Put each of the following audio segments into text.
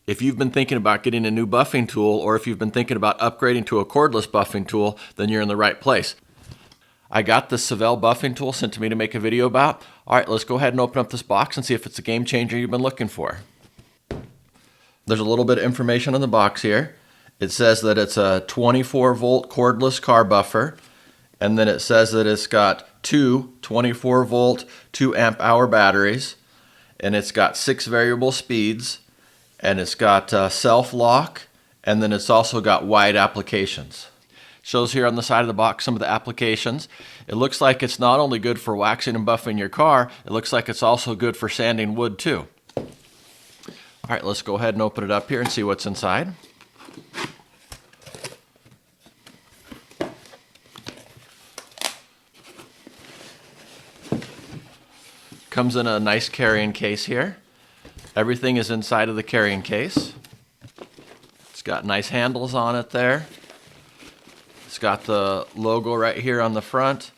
If you've been thinking about getting a new buffing tool, or if you've been thinking about upgrading to a cordless buffing tool, then you're in the right place. I got this SILVEL buffing tool sent to me to make a video about. All right, let's go ahead and open up this box and see if it's a game changer you've been looking for. There's a little bit of information on the box here. It says that it's a 24-volt cordless car buffer, and then it says that it's got two 24-volt, 2-amp-hour batteries, and it's got 6 variable speeds, and it's got self-lock, and then it's also got wide applications. Shows here on the side of the box some of the applications. It looks like it's not only good for waxing and buffing your car, it looks like it's also good for sanding wood too. All right, let's go ahead and open it up here and see what's inside. Comes in a nice carrying case here. Everything is inside of the carrying case. It's got nice handles on it there. It's got the logo right here on the front,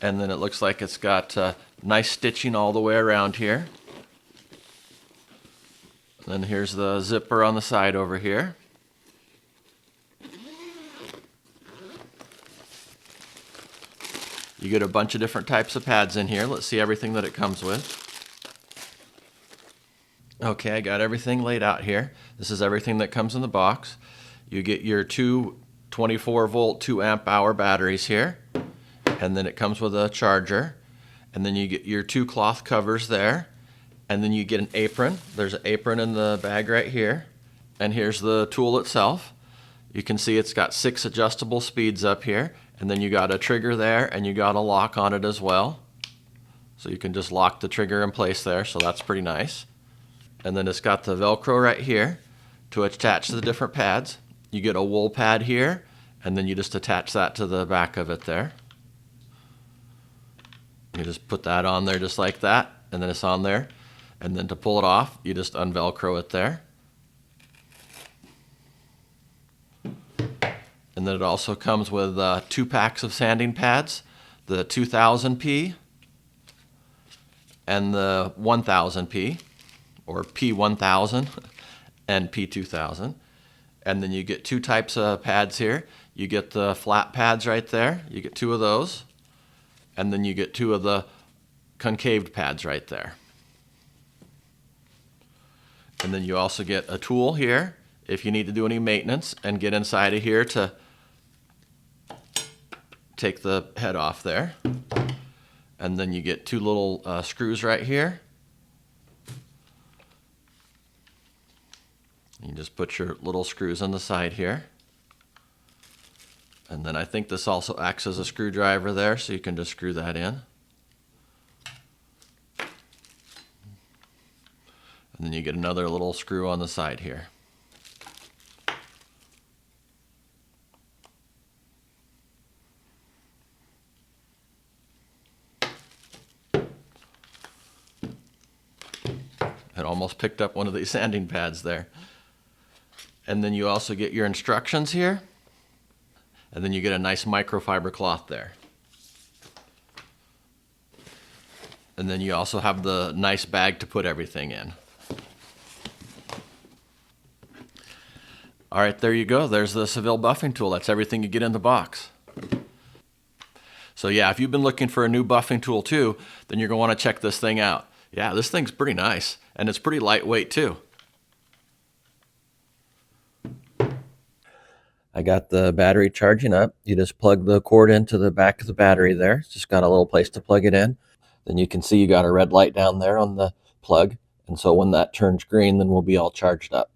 and then it looks like it's got nice stitching all the way around here. And then here's the zipper on the side over here. You get a bunch of different types of pads in here. Let's see everything that it comes with. Okay, I got everything laid out here. This is everything that comes in the box. You get your two 24-volt, 2-amp-hour batteries here, and then it comes with a charger, and then you get your 2 cloth covers there, and then you get an apron. There's an apron in the bag right here, and here's the tool itself. You can see it's got 6 adjustable speeds up here, and then you got a trigger there, and you got a lock on it as well. So you can just lock the trigger in place there, so that's pretty nice. And then it's got the Velcro right here to attach to the different pads. You get a wool pad here, and then you just attach that to the back of it there. You just put that on there just like that, and then it's on there. And then to pull it off, you just unvelcro it there. And then it also comes with 2 packs of sanding pads, the 2000P and the 1000P, or P1000 and P2000. And then you get 2 types of pads here. You get the flat pads right there. You get 2 of those. And then you get 2 of the concaved pads right there. And then you also get a tool here if you need to do any maintenance, and get inside of here to take the head off there. And then you get 2 little screws right here. You just put your little screws on the side here. And then I think this also acts as a screwdriver there, so you can just screw that in. And then you get another little screw on the side here. I almost picked up one of these sanding pads there. And then you also get your instructions here. And then you get a nice microfiber cloth there. And then you also have the nice bag to put everything in. All right, there you go. There's the SILVEL buffing tool. That's everything you get in the box. So yeah, if you've been looking for a new buffing tool too, then you're going to want to check this thing out. Yeah, this thing's pretty nice, and it's pretty lightweight too. I got the battery charging up. You just plug the cord into the back of the battery there. It's just got a little place to plug it in. Then you can see you got a red light down there on the plug. And so when that turns green, then we'll be all charged up.